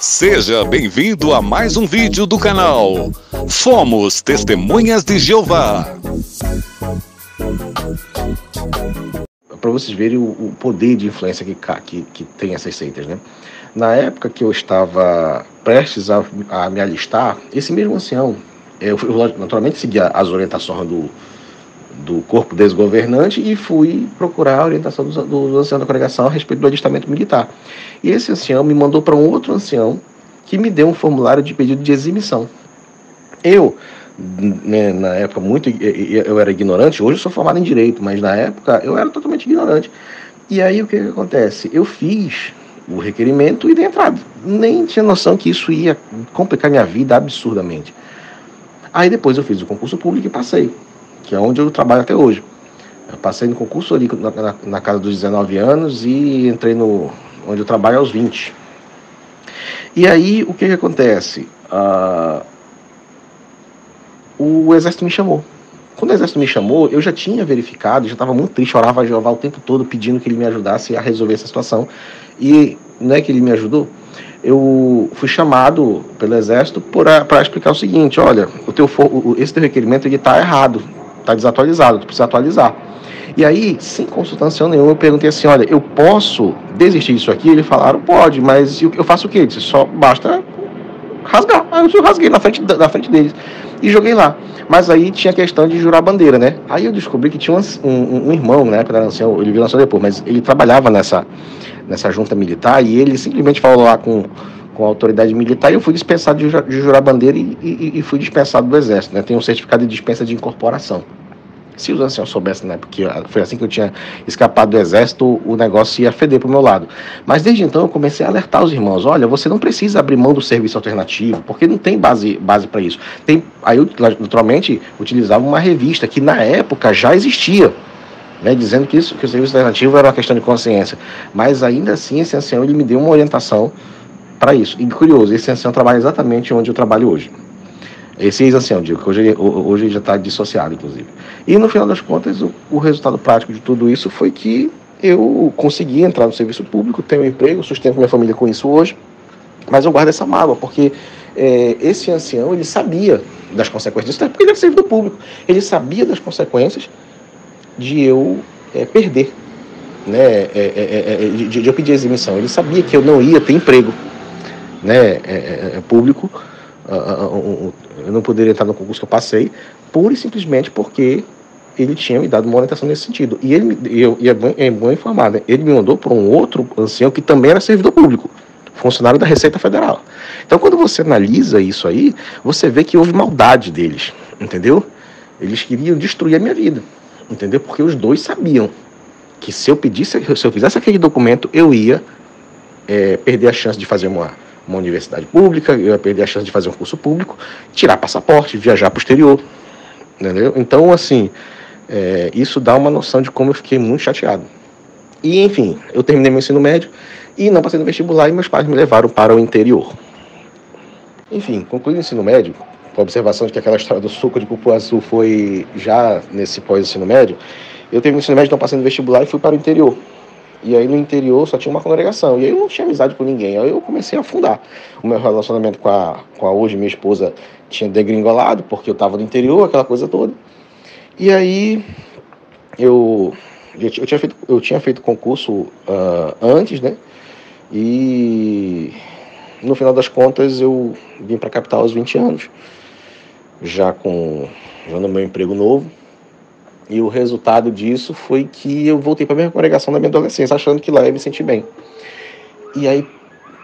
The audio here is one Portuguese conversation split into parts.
Seja bem-vindo a mais um vídeo do canal Fomos Testemunhas de Jeová. Para vocês verem o poder de influência que tem essas seitas, né? Na época que eu estava prestes a me alistar, esse mesmo ancião, eu naturalmente seguia as orientações do corpo desgovernante e fui procurar a orientação do ancião da congregação a respeito do alistamento militar. E esse ancião me mandou para um outro ancião que me deu um formulário de pedido de eximição. Eu, né, na época, eu era ignorante, hoje eu sou formado em Direito, mas na época eu era totalmente ignorante. E aí o que acontece? Eu fiz o requerimento e dei entrada. Nem tinha noção que isso ia complicar minha vida absurdamente. Aí depois eu fiz o concurso público e passei, que é onde eu trabalho até hoje. Eu passei no concurso ali na casa dos 19 anos e entrei onde eu trabalho aos 20. E aí o que acontece? O exército me chamou. Quando o exército me chamou, eu já tinha verificado, já estava muito triste, orava a Jeová o tempo todo pedindo que ele me ajudasse a resolver essa situação. E não é que ele me ajudou, eu fui chamado pelo exército para explicar o seguinte: olha, esse teu requerimento está errado, está desatualizado, tu precisa atualizar. E aí, sem consultação nenhuma, eu perguntei assim: olha, eu posso desistir disso aqui? Eles falaram: pode, mas eu faço o quê? Eu disse: só basta rasgar. Aí eu rasguei na frente deles e joguei lá. Mas aí tinha a questão de jurar bandeira, né? Aí eu descobri que tinha um irmão, né? Porque era ancião, ele virou ancião depois, mas ele trabalhava nessa junta militar e ele simplesmente falou lá com a autoridade militar e eu fui dispensado de jurar bandeira e fui dispensado do exército, né? Tem um certificado de dispensa de incorporação. Se os anciãos soubessem, né, porque foi assim que eu tinha escapado do exército, o negócio ia feder pro meu lado. Mas desde então eu comecei a alertar os irmãos: olha, você não precisa abrir mão do serviço alternativo, porque não tem base para isso. Aí eu, naturalmente, utilizava uma revista que na época já existia, né, dizendo que o serviço alternativo era uma questão de consciência. Mas ainda assim, esse ancião ele me deu uma orientação para isso. E curioso, esse ancião trabalha exatamente onde eu trabalho hoje. Esse ex-ancião, digo, que hoje ele já está dissociado, inclusive. E no final das contas, o resultado prático de tudo isso foi que eu consegui entrar no serviço público, tenho um emprego, sustento minha família com isso hoje, mas eu guardo essa mágoa, porque esse ancião, ele sabia das consequências disso, porque ele era servidor público. Ele sabia das consequências de eu perder, né, de eu pedir eximição. Ele sabia que eu não ia ter emprego, né, público. Eu não poderia entrar no concurso que eu passei, pura e simplesmente porque ele tinha me dado uma orientação nesse sentido. E é bom informar, né? Ele me mandou para um outro ancião que também era servidor público, funcionário da Receita Federal. Então, quando você analisa isso aí, você vê que houve maldade deles, entendeu? Eles queriam destruir a minha vida, entendeu? Porque os dois sabiam que se eu fizesse aquele documento, eu ia perder a chance de fazer uma universidade pública, eu ia perder a chance de fazer um curso público, tirar passaporte, viajar para o exterior, entendeu? Então, assim, isso dá uma noção de como eu fiquei muito chateado. E, enfim, eu terminei meu ensino médio e não passei no vestibular e meus pais me levaram para o interior. Enfim, concluí o ensino médio, com a observação de que aquela história do suco de cupuaçu foi já nesse pós-ensino médio. Eu terminei o ensino médio, não passei no vestibular e fui para o interior. E aí no interior só tinha uma congregação. E aí eu não tinha amizade com ninguém. Aí eu comecei a afundar. O meu relacionamento com a hoje minha esposa tinha degringolado, porque eu estava no interior, aquela coisa toda. E aí eu tinha feito concurso antes, né? E no final das contas eu vim para a capital aos 20 anos. Já no meu emprego novo. E o resultado disso foi que eu voltei para a mesma congregação da minha adolescência, achando que lá eu ia me sentir bem. E aí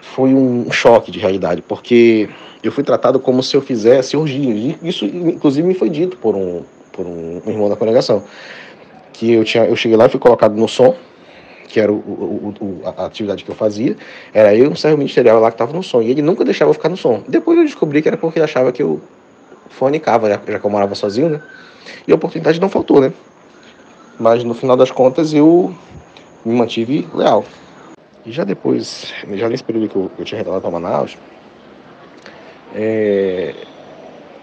foi um choque de realidade, porque eu fui tratado como se eu fizesse orgia. Isso, inclusive, me foi dito por um irmão da congregação. Que eu cheguei lá e fui colocado no som, que era a atividade que eu fazia. Era eu e um servo ministerial lá que estava no som. E ele nunca deixava eu ficar no som. Depois eu descobri que era porque ele achava que eu fornicava, já que eu morava sozinho, né? E a oportunidade não faltou, né? Mas no final das contas eu me mantive leal. E já depois, já nesse período que eu tinha retornado para Manaus,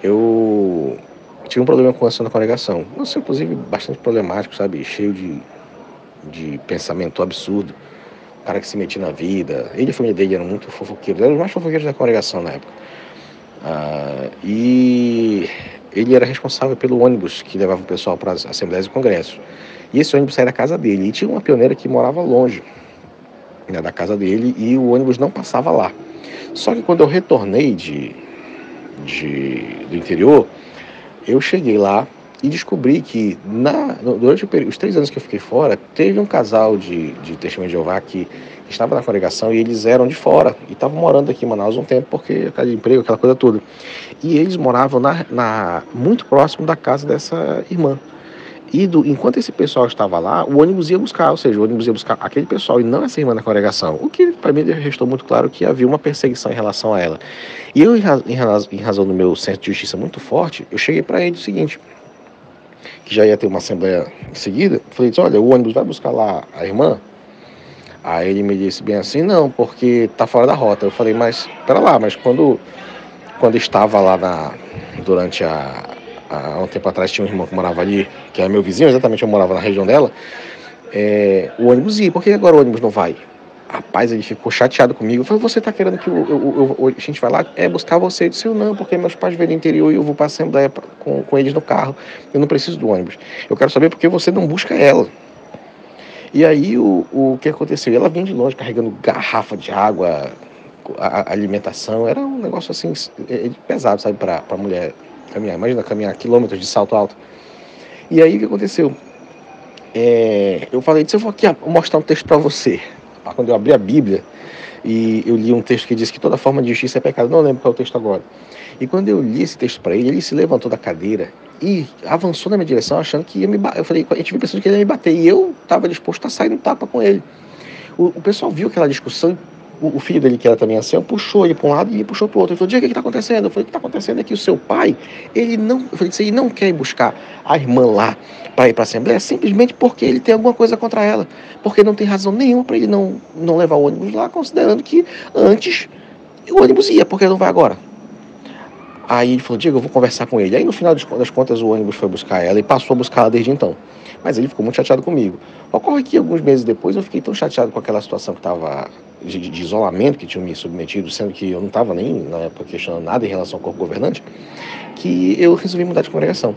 eu tive um problema com a ação da congregação. Isso, inclusive, bastante problemático, sabe? Cheio de pensamento absurdo. cara que se metia na vida. Ele e a família dele eram muito fofoqueiros, eram os mais fofoqueiros da congregação na época. E ele era responsável pelo ônibus que levava o pessoal para as assembleias e congressos. E esse ônibus saía da casa dele. E tinha uma pioneira que morava longe, né, da casa dele, e o ônibus não passava lá. Só que quando eu retornei do interior, eu cheguei lá e descobri que durante os 3 anos que eu fiquei fora, teve um casal de testemunhas de Jeová que estava na congregação e eles eram de fora e estavam morando aqui em Manaus um tempo porque casa de emprego, aquela coisa toda. E eles moravam muito próximo da casa dessa irmã. E enquanto esse pessoal estava lá, o ônibus ia buscar, ou seja, o ônibus ia buscar aquele pessoal e não essa irmã da congregação. O que para mim restou muito claro que havia uma perseguição em relação a ela. E eu, em razão do meu senso de justiça muito forte, eu cheguei para ele o seguinte, que já ia ter uma assembleia em seguida, falei, olha, o ônibus vai buscar lá a irmã? Aí ele me disse bem assim, não, porque tá fora da rota. Eu falei, mas, pera lá, mas quando estava lá durante há um tempo atrás tinha um irmão que morava ali, que era meu vizinho, exatamente eu morava na região dela, o ônibus ia, por que agora o ônibus não vai? Rapaz, ele ficou chateado comigo. Eu falei, você tá querendo que a gente vai lá buscar você? Eu disse, eu não, porque meus pais vêm do interior e eu vou para a assembleia com eles no carro. Eu não preciso do ônibus. Eu quero saber por que você não busca ela. E aí o que aconteceu? Ela vinha de longe carregando garrafa de água, a alimentação, era um negócio assim, pesado, sabe, para mulher caminhar. Imagina caminhar quilômetros de salto alto. E aí o que aconteceu? Eu falei, eu vou aqui mostrar um texto para você. Quando eu abri a Bíblia e eu li um texto que diz que toda forma de justiça é pecado, não lembro qual é o texto agora. E quando eu li esse texto para ele, ele se levantou da cadeira e avançou na minha direção achando que ia me bater. Eu falei, a gente viu pensando que ele ia me bater e eu estava disposto a sair no tapa com ele. O pessoal viu aquela discussão. O filho dele, que era também assim, puxou ele para um lado e ele puxou para o outro. Ele falou, Diego, o que está acontecendo? Eu falei, o que está acontecendo é que o seu pai, ele não quer ir buscar a irmã lá para ir para a Assembleia, simplesmente porque ele tem alguma coisa contra ela. Porque não tem razão nenhuma para ele não levar o ônibus lá, considerando que antes o ônibus ia, porque não vai agora. Aí ele falou, Diego, eu vou conversar com ele. Aí no final das contas o ônibus foi buscar ela e passou a buscar ela desde então. Mas ele ficou muito chateado comigo. Ocorre que alguns meses depois eu fiquei tão chateado com aquela situação que estava de isolamento que tinham me submetido, sendo que eu não estava nem na época questionando nada em relação ao corpo governante, que eu resolvi mudar de congregação.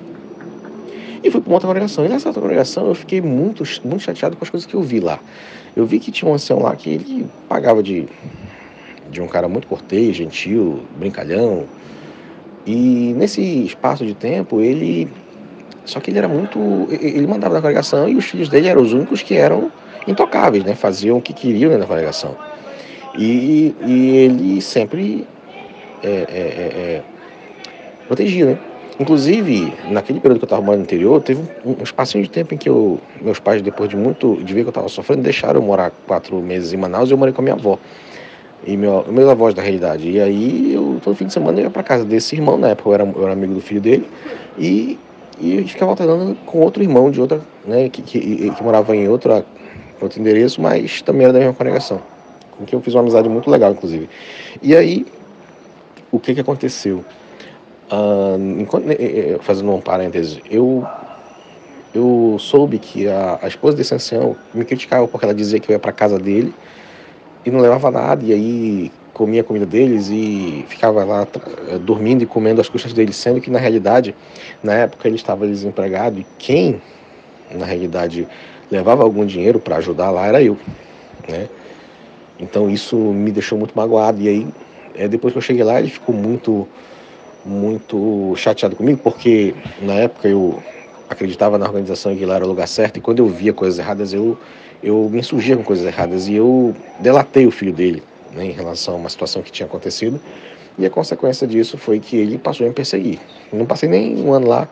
E fui para uma outra congregação. E nessa outra congregação eu fiquei muito, muito chateado com as coisas que eu vi lá. Eu vi que tinha um ancião lá que ele pagava de um cara muito cortês, gentil, brincalhão. E nesse espaço de tempo só que ele era muito... Ele mandava na congregação e os filhos dele eram os únicos que eram intocáveis, né? Faziam o que queriam, né, na congregação. E ele sempre protegia, né? Inclusive, naquele período que eu estava morando no interior, teve um espacinho de tempo em que meus pais, depois de ver que eu estava sofrendo, deixaram eu morar 4 meses em Manaus e eu morei com a minha avó. E meus avós, na realidade. E aí, todo fim de semana eu ia para casa desse irmão, na época eu era amigo do filho dele, e a gente ficava alternando com outro irmão de outra, né, que morava em outro endereço, mas também era da mesma congregação, com quem eu fiz uma amizade muito legal, inclusive. E aí, o que aconteceu? Fazendo um parêntese, eu soube que a esposa desse ancião me criticava porque ela dizia que eu ia para casa dele e não levava nada, e aí comia a comida deles e ficava lá dormindo e comendo as custas deles, sendo que na realidade, na época ele estava desempregado e quem, na realidade, levava algum dinheiro para ajudar lá era eu, né? Então isso me deixou muito magoado, e aí depois que eu cheguei lá ele ficou muito, muito chateado comigo, porque na época eu acreditava na organização e que lá era o lugar certo, e quando eu via coisas erradas eu me insurgia com coisas erradas e eu delatei o filho dele, né, em relação a uma situação que tinha acontecido, e a consequência disso foi que ele passou a me perseguir. Eu não passei nem um ano lá,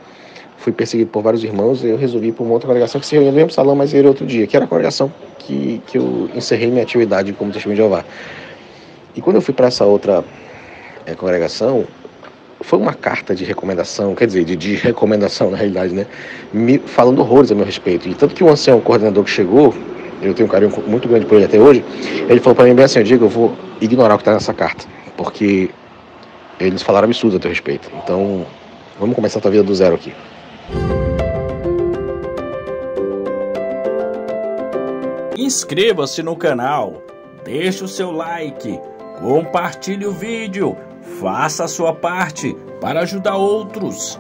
fui perseguido por vários irmãos, e eu resolvi ir para uma outra congregação que se reunia no mesmo salão, mas era outro dia, que era a congregação que eu encerrei minha atividade como testemunho de Jeová. E quando eu fui para essa outra congregação, foi uma carta de recomendação, quer dizer, de recomendação na realidade, né, falando horrores a meu respeito. E tanto que o ancião, o coordenador que chegou, eu tenho um carinho muito grande por ele até hoje, ele falou para mim bem assim, Diego, eu vou ignorar o que está nessa carta, porque eles falaram absurdo a teu respeito. Então, vamos começar a tua vida do zero aqui. Inscreva-se no canal, deixe o seu like, compartilhe o vídeo, faça a sua parte para ajudar outros.